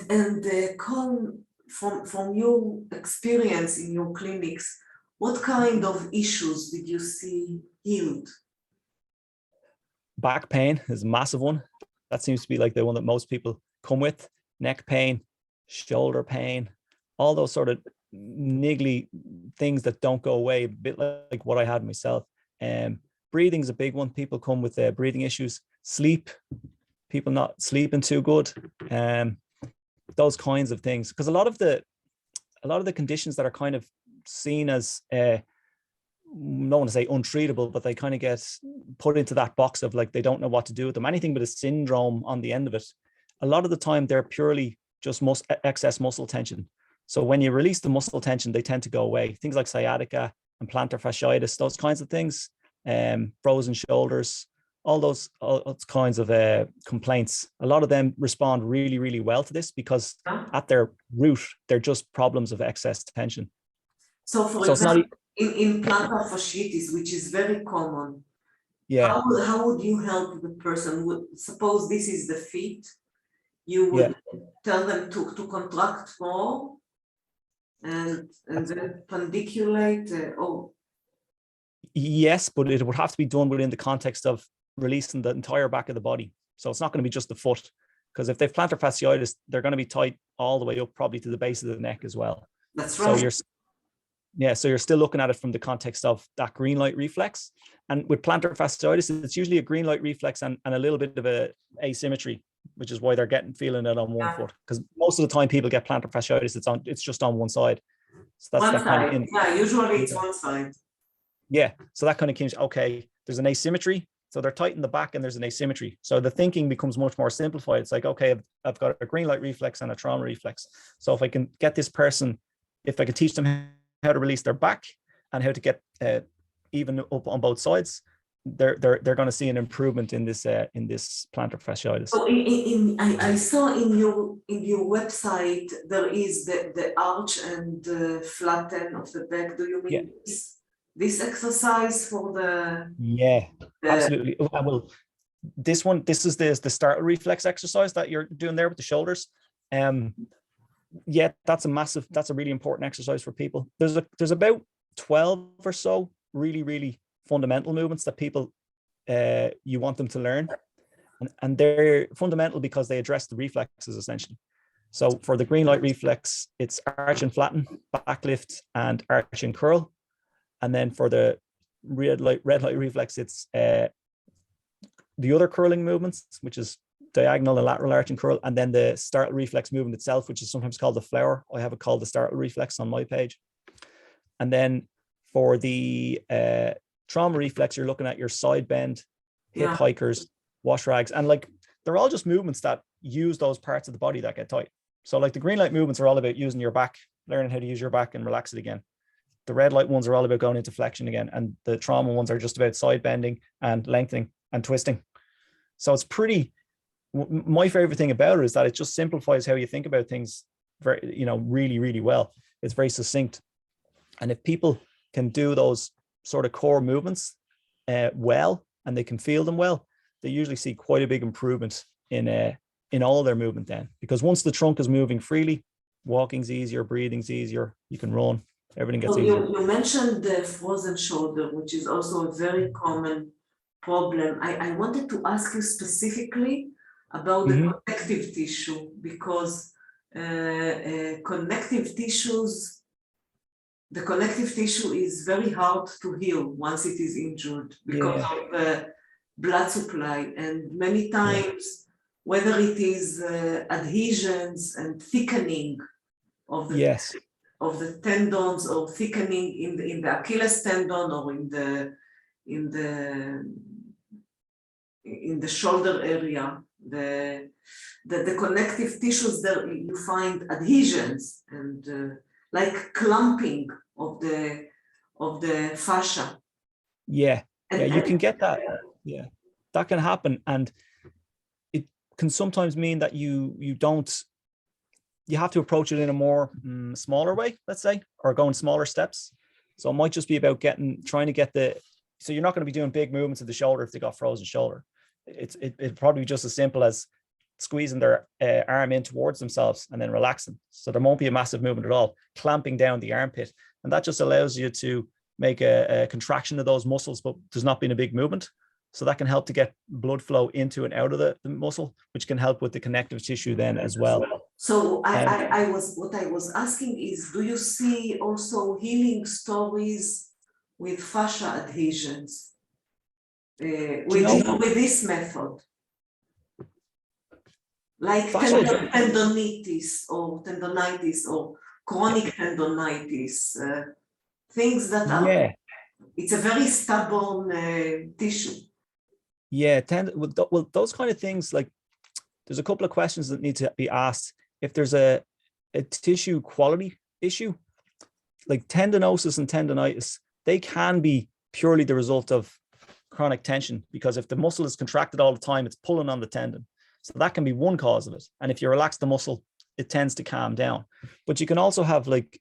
Colm, from your experience in your clinics, what kind of issues did you see healed? Back pain is a massive one. That seems to be like the one that most people come with. Neck pain, shoulder pain, all those sort of niggly things that don't go away, a bit like what I had myself. Breathing is a big one. People come with breathing issues. Sleep, people not sleeping too good. Those kinds of things. Because a lot of the conditions that are kind of seen as don't want to say untreatable, but they kind of get put into that box of like they don't know what to do with them. Anything but a syndrome on the end of it. A lot of the time they're purely just excess muscle tension. So when you release the muscle tension, they tend to go away. Things like sciatica and plantar fasciitis, those kinds of things, frozen shoulders, all those kinds of complaints. A lot of them respond really, really well to this because at their root, they're just problems of excess tension. So for example, in plantar fasciitis, which is very common, yeah, how would you help the person? Suppose this is the feet, you would tell them to contract more and then pandiculate. Yes, but it would have to be done within the context of releasing the entire back of the body. So it's not going to be just the foot, because if they've plantar fasciitis, they're going to be tight all the way up, probably to the base of the neck as well. That's right. So you're still looking at it from the context of that green light reflex. And with plantar fasciitis, it's usually a green light reflex and a little bit of a asymmetry, which is why they're feeling it on one foot. Because most of the time people get plantar fasciitis, it's just on one side. So that's one that side. kind of Usually it's one side. Yeah. So that kind of comes, okay, there's an asymmetry. So they're tight in the back and there's an asymmetry. So the thinking becomes much more simplified. It's like, okay, I've got a green light reflex and a trauma reflex. So if I can get this person, if I can teach them how to release their back and how to get even up on both sides, they're going to see an improvement in this plantar fasciitis. So I saw in your website there is the arch and the flatten of the back. Do you mean this exercise for the? Yeah, absolutely. Well, this is the startle reflex exercise that you're doing there with the shoulders. Yeah, that's a really important exercise for people. There's about 12 or so really fundamental movements that people you want them to learn, and they're fundamental because they address the reflexes essentially. So for the green light reflex, it's arch and flatten, back lift, and arch and curl. And then for the red light reflex, it's the other curling movements, which is diagonal and lateral arch and curl, and then the startle reflex movement itself, which is sometimes called the flower. I have it called the startle reflex on my page. And then for the trauma reflex, you're looking at your side bend, hip hikers, wash rags, and like they're all just movements that use those parts of the body that get tight. So like the green light movements are all about using your back, learning how to use your back and relax it again. The red light ones are all about going into flexion again, and the trauma ones are just about side bending and lengthening and twisting. So it's pretty. My favorite thing about it is that it just simplifies how you think about things very, really well. It's very succinct. And if people can do those sort of core movements well, and they can feel them well, they usually see quite a big improvement in all their movement then. Because once the trunk is moving freely, walking's easier, breathing's easier, you can run, everything gets easier. You mentioned the frozen shoulder, which is also a very common problem. I wanted to ask you specifically about the connective tissue, because connective tissue is very hard to heal once it is injured because of the blood supply, and many times whether it is adhesions and thickening of the tendons, or thickening in the Achilles tendon, or in the shoulder area, the connective tissues there, you find adhesions and like clumping of the fascia. You can get that. Yeah, that can happen, and it can sometimes mean that you don't you have to approach it in a more smaller way, let's say, or go in smaller steps. So it might just be about trying to get so you're not going to be doing big movements of the shoulder if they got frozen shoulder. It'd probably be just as simple as squeezing their arm in towards themselves and then relaxing. So there won't be a massive movement at all, clamping down the armpit. And that just allows you to make a contraction of those muscles, but there's not been a big movement. So that can help to get blood flow into and out of the muscle, which can help with the connective tissue then as well. So what I was asking is, do you see also healing stories with fascia adhesions with this method? Like tendonitis or chronic tendonitis, things that are, it's a very stubborn tissue. Yeah, well, those kind of things, like there's a couple of questions that need to be asked. If there's a tissue quality issue, like tendinosis and tendonitis, they can be purely the result of chronic tension, because if the muscle is contracted all the time, it's pulling on the tendon. So that can be one cause of it. And if you relax the muscle, it tends to calm down. But you can also have like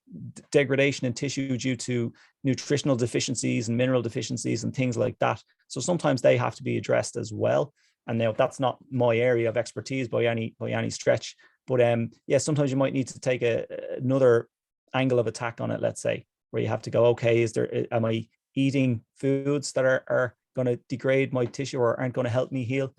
degradation in tissue due to nutritional deficiencies and mineral deficiencies and things like that. So sometimes they have to be addressed as well. And now that's not my area of expertise by any stretch. But yeah, sometimes you might need to take another angle of attack on it, let's say, where you have to go, okay, am I eating foods that are going to degrade my tissue or aren't going to help me heal?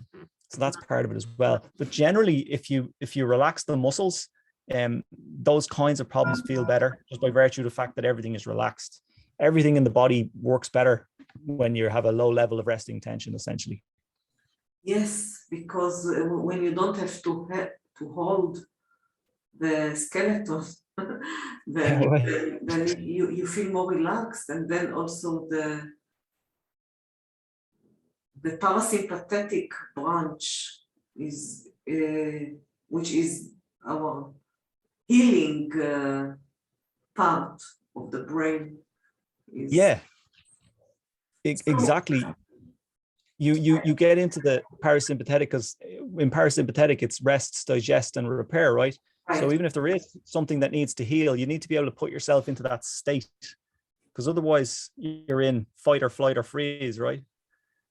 So that's part of it as well. But generally, if you relax the muscles, those kinds of problems feel better just by virtue of the fact that everything is relaxed. Everything in the body works better when you have a low level of resting tension, essentially. Yes, because when you don't have to hold the skeleton, then you feel more relaxed, and then also the parasympathetic branch is, which is our healing part of the brain. Exactly. You get into the parasympathetic because in parasympathetic it's rest, digest, and repair, right? So even if there is something that needs to heal, you need to be able to put yourself into that state, because otherwise you're in fight or flight or freeze, right?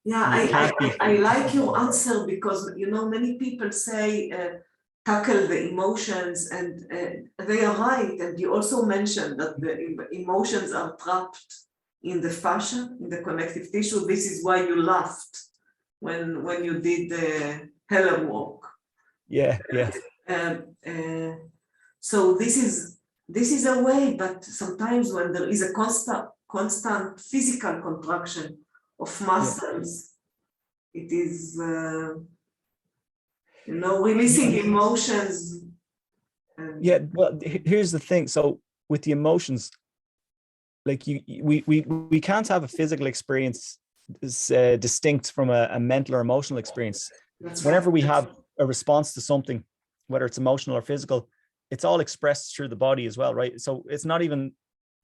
Yeah, I like your answer, because many people say tackle the emotions, and they are right. And you also mentioned that the emotions are trapped in the fascia, in the connective tissue. This is why you laughed when you did the Helen walk. Yeah. So this is a way, but sometimes when there is a constant physical contraction of muscles, it is releasing emotions. Well, here's the thing. So with the emotions, like we can't have a physical experience distinct from a mental or emotional experience. Whenever we have a response to something, whether it's emotional or physical, it's all expressed through the body as well, right? So it's not even,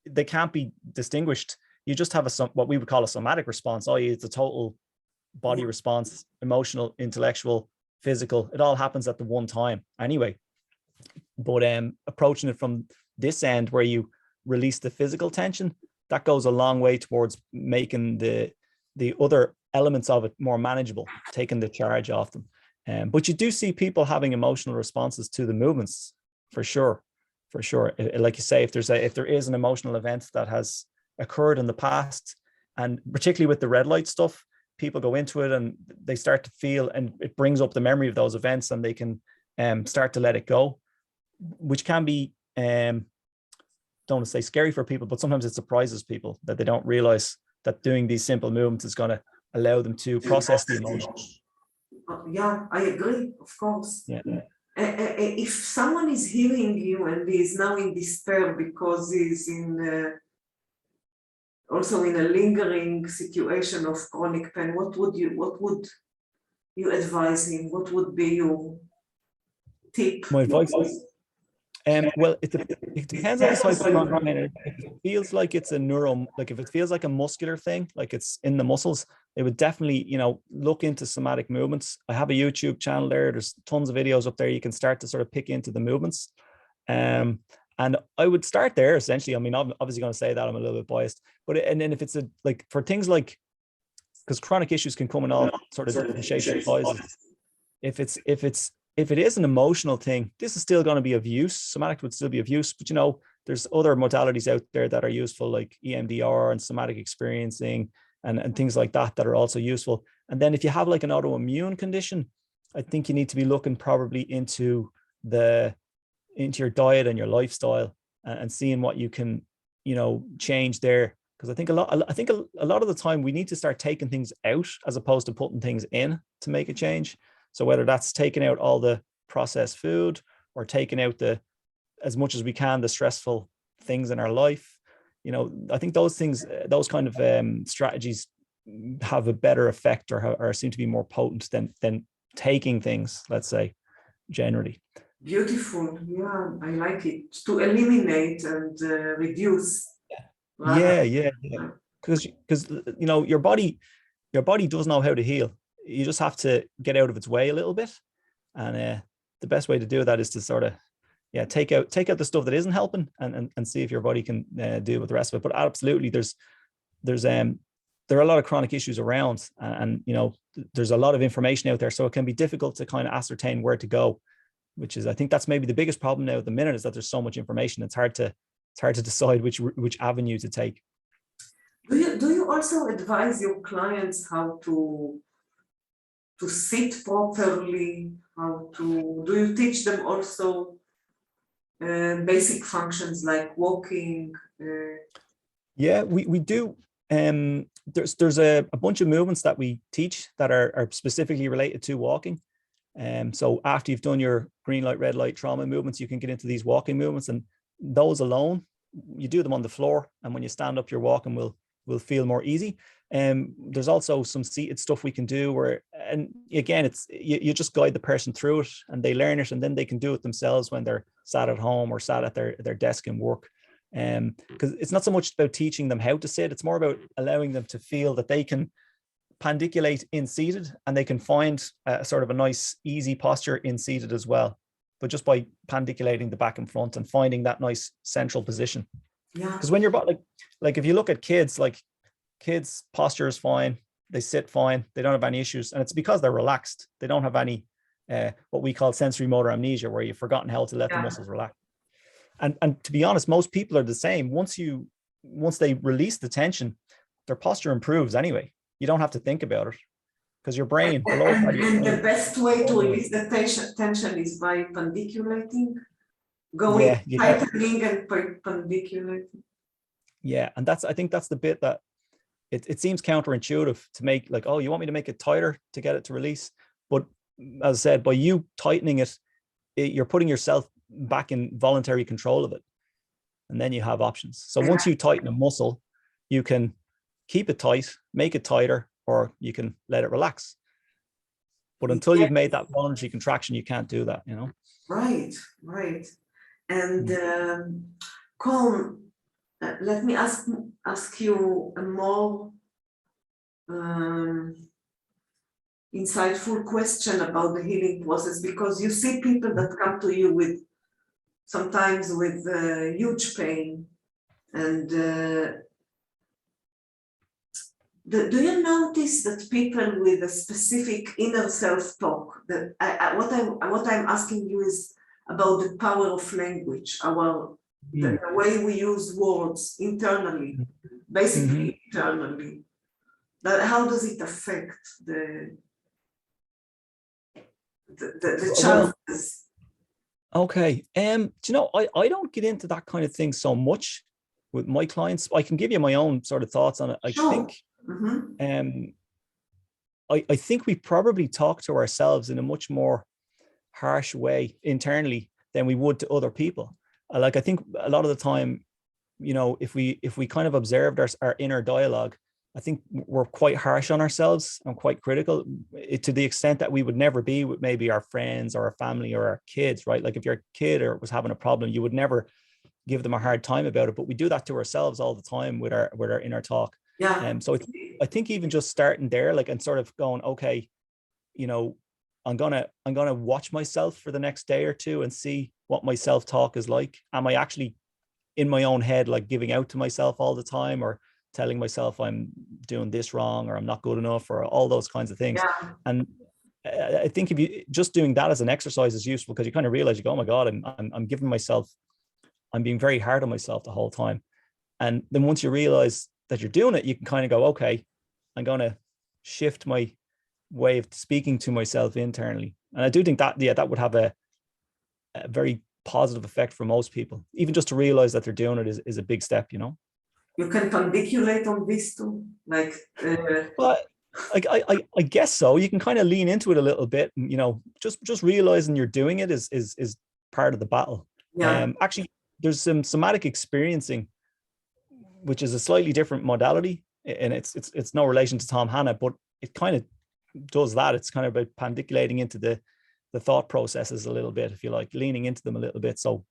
they can't be distinguished. You just have what we would call a somatic response, i.e. it's a total body response, emotional, intellectual, physical. It all happens at the one time anyway. But approaching it from this end, where you release the physical tension, that goes a long way towards making the other elements of it more manageable, taking the charge off them. But you do see people having emotional responses to the movements, for sure. Like you say, if there is an emotional event that has occurred in the past, and particularly with the red light stuff, people go into it and they start to feel, and it brings up the memory of those events, and they can start to let it go, which can be, don't want to say scary for people, but sometimes it surprises people that they don't realize that doing these simple movements is going to allow them to process the emotions. Yeah, I agree, of course. Yeah. If someone is hearing you and is now in despair because he's also in a lingering situation of chronic pain, what would you advise him? What would be your tip? My advice is, well, it depends on the type of chronic pain. If it feels like it's if it feels like a muscular thing, like it's in the muscles, it would definitely, look into somatic movements. I have a YouTube channel there. There's tons of videos up there. You can start to sort of pick into the movements. And I would start there essentially. I mean, I'm obviously going to say that I'm a little bit biased, but and then if it's like for things like, because chronic issues can come in all sort of different shapes and sizes. If it is an emotional thing, this is still going to be of use. Somatic would still be of use, but there's other modalities out there that are useful, like EMDR and somatic experiencing and things like that are also useful. And then if you have like an autoimmune condition, I think you need to be looking probably into your diet and your lifestyle and seeing what you can, change there. Because I think a lot of the time we need to start taking things out as opposed to putting things in to make a change. So whether that's taking out all the processed food or taking out as much as we can, the stressful things in our life, I think those things, those kind of strategies have a better effect or seem to be more potent than taking things, let's say, generally. Beautiful. Yeah, I like it. To eliminate and reduce. Yeah. Because your body does know how to heal. You just have to get out of its way a little bit. And the best way to do that is to sort of, take out the stuff that isn't helping and see if your body can deal with the rest of it. But absolutely, there are a lot of chronic issues around, and there's a lot of information out there, so it can be difficult to kind of ascertain where to go, which is, I think that's maybe the biggest problem now at the minute, is that there's so much information. It's hard to decide which avenue to take. Do you also advise your clients how to sit properly? Do you teach them also basic functions like walking? Yeah, we do. There's a bunch of movements that we teach that are specifically related to walking. So after you've done your green light, red light trauma movements, you can get into these walking movements, and those alone, you do them on the floor, and when you stand up, your walking will feel more easy. There's also some seated stuff we can do where, and again, it's you just guide the person through it and they learn it, and then they can do it themselves when they're sat at home or sat at their desk and work. Because it's not so much about teaching them how to sit, it's more about allowing them to feel that they can pandiculate in seated, and they can find a sort of a nice easy posture in seated as well, but just by pandiculating the back and front and finding that nice central position. Yeah. Because when you're like if you look at kids posture is fine, they sit fine, they don't have any issues, and it's because they're relaxed. They don't have any what we call sensory motor amnesia, where you've forgotten how to let the muscles relax. And to be honest, most people are the same. Once they release the tension, their posture improves anyway. You don't have to think about it, because your brain, the lower part of your brain. And the best way to release the tension is by pandiculating, going tightening and pandiculating. Yeah, and I think that's the bit that it seems counterintuitive to make, like, oh, you want me to make it tighter to get it to release, but as I said, by you tightening it, you're putting yourself back in voluntary control of it, and then you have options. So once you tighten a muscle, you can keep it tight, make it tighter, or you can let it relax. But until you've made that voluntary contraction, you can't do that, Right. And Colm, let me ask you a more insightful question about the healing process, because you see people that come to you sometimes with huge pain, and do you notice that people with a specific inner self-talk, that what I'm asking you is about the power of language, the way we use words internally, basically internally. How does it affect the challenges? Okay. I don't get into that kind of thing so much with my clients. I can give you my own sort of thoughts on it. I think I think we probably talk to ourselves in a much more harsh way internally than we would to other people. I think a lot of the time, if we kind of observed our inner dialogue, I think we're quite harsh on ourselves and quite critical, to the extent that we would never be with maybe our friends or our family or our kids, right? Like if your kid was having a problem, you would never give them a hard time about it, but we do that to ourselves all the time with our inner talk. Yeah. So I think even just starting there, like, and sort of going, okay, I'm gonna watch myself for the next day or two and see what my self-talk is like. Am I actually in my own head, like giving out to myself all the time, or telling myself I'm doing this wrong, or I'm not good enough, or all those kinds of things? Yeah. And I think if you just doing that as an exercise is useful, because you kind of realize, you go, oh my God, I'm giving myself, I'm being very hard on myself the whole time. And then once you realize that you're doing it, you can kind of go, okay, I'm going to shift my way of speaking to myself internally. And I do think that, yeah, that would have a very positive effect for most people. Even just to realize that they're doing it is a big step, you know? You can pandiculate on this too, like. But I guess so. You can kind of lean into it a little bit, and, you know, just realizing you're doing it is part of the battle. Yeah. Actually, there's some somatic experiencing, which is a slightly different modality, and it's no relation to Tom Hanna, but it kind of does that. It's kind of about pandiculating into the thought processes a little bit, if you like, leaning into them a little bit. So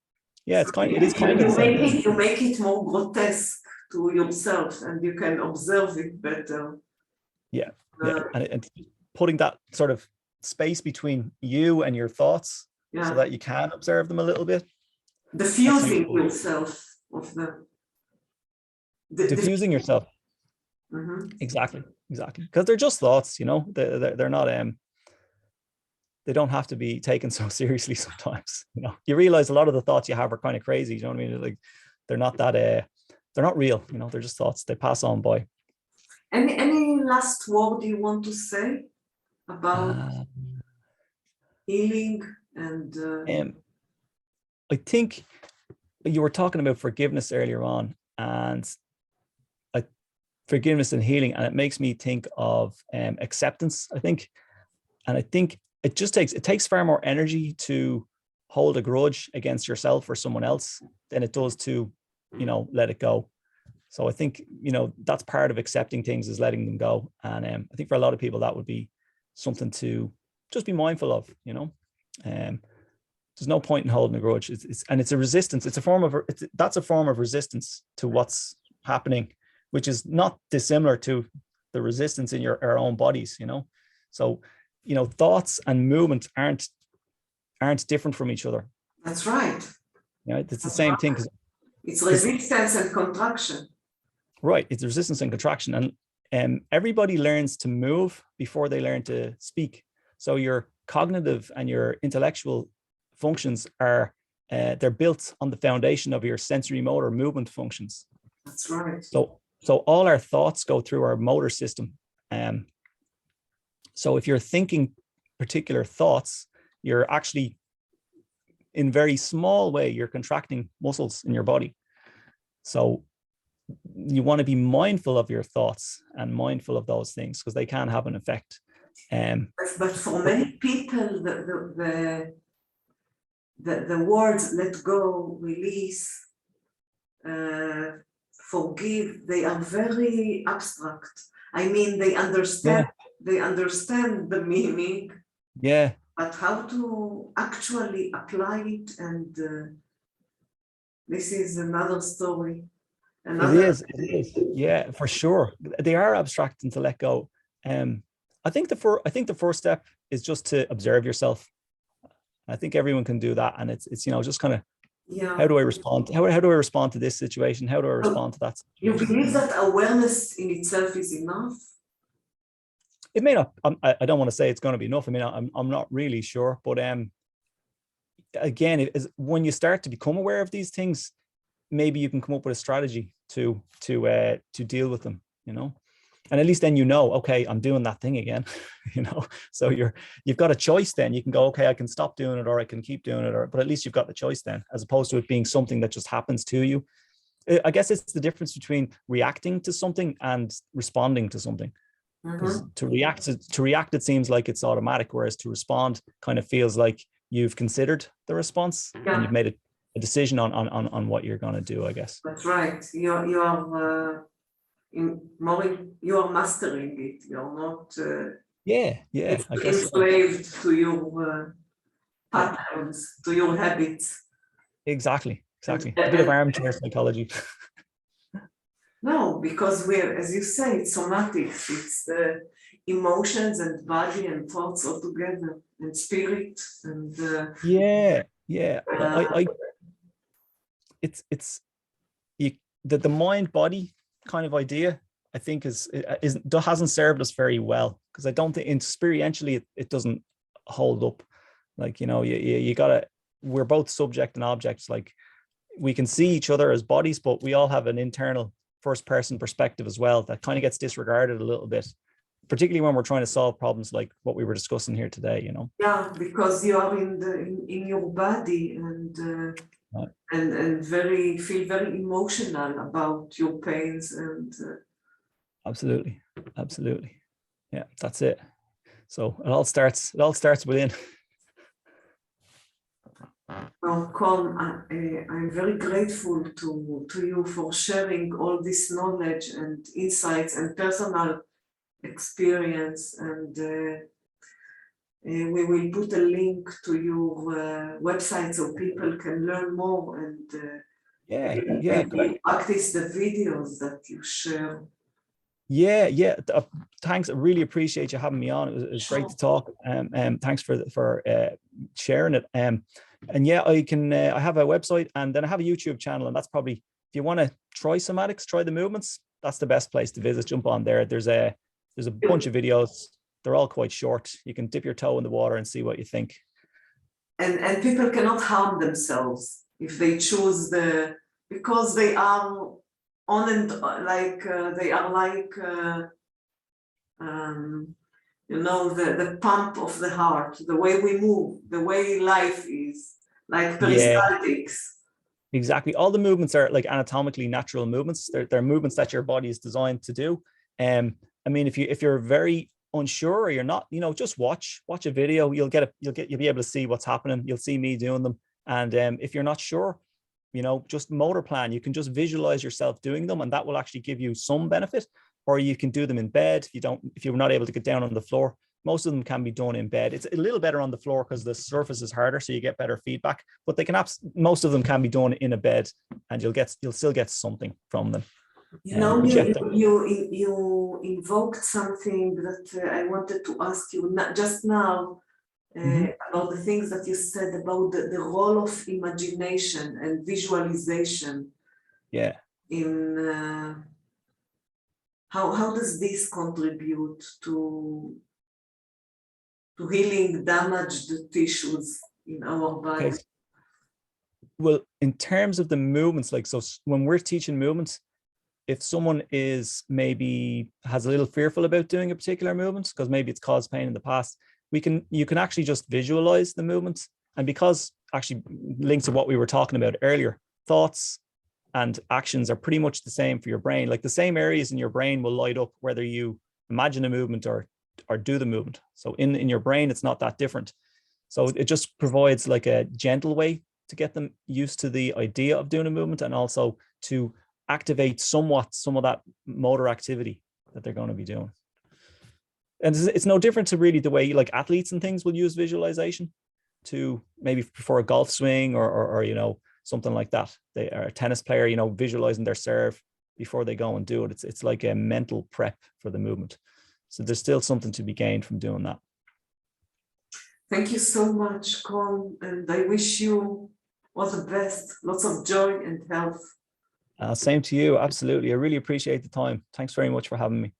yeah, it is kind of the same thing. You make it more grotesque to yourself, and you can observe it better. Yeah, and putting that sort of space between you and your thoughts, so that you can observe them a little bit. Diffusing yourself of the diffusing yourself. Mm-hmm. Exactly, because they're just thoughts, you know. They're not they don't have to be taken so seriously sometimes, you know. You realize a lot of the thoughts you have are kind of crazy, you know what I mean? Like, they're not that they're not real, you know. They're just thoughts. They pass on by. Any last word you want to say about healing? And I think you were talking about forgiveness earlier on, and forgiveness and healing, and it makes me think of acceptance, I think. And I think it takes far more energy to hold a grudge against yourself or someone else than it does to, you know, let it go. So I think, you know, that's part of accepting things, is letting them go. And I think for a lot of people that would be something to just be mindful of, you know. There's no point in holding a grudge. It's a resistance. That's a form of resistance to what's happening, which is not dissimilar to the resistance in our own bodies, you know. So, you know, thoughts and movement aren't different from each other. That's right. You know, it's the same thing. It's resistance and contraction. Right. It's resistance and contraction. And everybody learns to move before they learn to speak. So your cognitive and your intellectual functions are, they're built on the foundation of your sensory motor movement functions. That's right. So all our thoughts go through our motor system. So if you're thinking particular thoughts, you're actually, in very small way, you're contracting muscles in your body. So you want to be mindful of your thoughts and mindful of those things, because they can have an effect. But for many people, the words let go, release, forgive, they are very abstract. I mean, they understand the meaning. Yeah. But how to actually apply it, and this is another story. It is. Yeah, for sure. They are abstract and to let go. I think the first step is just to observe yourself. I think everyone can do that, and it's you know, just kind of, how do I respond? How do I respond to this situation? How do I respond to that situation? You believe that awareness in itself is enough? It may not. I don't want to say it's going to be enough. I mean, I'm not really sure, but again, it is when you start to become aware of these things, maybe you can come up with a strategy to deal with them, you know. And at least then, you know, okay, I'm doing that thing again, you know. So you've got a choice then. You can go, okay, I can stop doing it, or I can keep doing it, but at least you've got the choice then, as opposed to it being something that just happens to you. I guess it's the difference between reacting to something and responding to something. Because to react, it seems like it's automatic, whereas to respond kind of feels like you've considered the response and you've made a decision on what you're going to do, I guess. That's right. You are mastering it. You're not I guess enslaved to your patterns, to your habits. Exactly. A bit of armchair psychology. No, because we're, as you say, it's somatic. emotions and body and thoughts all together, and spirit, and yeah, I it's you, the mind body kind of idea, I think hasn't served us very well, because I don't think experientially it doesn't hold up. Like, you know, you gotta, we're both subject and objects. Like, we can see each other as bodies, but we all have an internal first person perspective as well that kind of gets disregarded a little bit, particularly when we're trying to solve problems like what we were discussing here today, you know. yeah, because you are in your body, and Right. and feel very emotional about your pains, and Absolutely, yeah, that's it. So it all starts within. well, Colm, I'm very grateful to you for sharing all this knowledge and insights and personal experience, and we will put a link to your website so people can learn more, and maybe practice the videos that you share. Yeah. Thanks. I really appreciate you having me on. It was great to talk. Thanks for sharing it. And yeah, I have a website, and then I have a YouTube channel, and that's probably, if you want to try somatics, try the movements, that's the best place to visit. Jump on there. There's a bunch of videos. They're all quite short. You can dip your toe in the water and see what you think. And people cannot harm themselves if they choose because they are on and like they are like you know, the pump of the heart, the way we move, the way life is, like peristaltics. Exactly. All the movements are like anatomically natural movements. They're movements that your body is designed to do. I mean, if you're very unsure, or you're not, you know, just watch a video. You'll be able to see what's happening. You'll see me doing them. And if you're not sure, you know, just motor plan. You can just visualize yourself doing them, and that will actually give you some benefit. Or you can do them in bed if you're not able to get down on the floor. Most of them can be done in bed. It's a little better on the floor because the surface is harder, so you get better feedback. But most of them can be done in a bed, and you'll still get something from them. You know, you invoked something that I wanted to ask you just now, about the things that you said about the role of imagination and visualization. Yeah. In how does this contribute to healing damaged tissues in our body? Okay. Well, in terms of the movements, like, so when we're teaching movements, if someone is maybe has a little fearful about doing a particular movement because maybe it's caused pain in the past, you can actually just visualize the movements. And because actually linked to what we were talking about earlier, thoughts and actions are pretty much the same for your brain. Like, the same areas in your brain will light up whether you imagine a movement or do the movement. So in your brain, it's not that different. So it just provides like a gentle way to get them used to the idea of doing a movement, and also to activate somewhat some of that motor activity that they're going to be doing. And it's no different to really the way like athletes and things will use visualization to maybe before a golf swing or you know, something like that. They are a tennis player, you know, visualizing their serve before they go and do it. It's like a mental prep for the movement. So there's still something to be gained from doing that. Thank you so much, Colm, and I wish you all the best, lots of joy and health. Same to you. Absolutely. I really appreciate the time. Thanks very much for having me.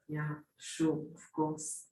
Yeah, sure, of course.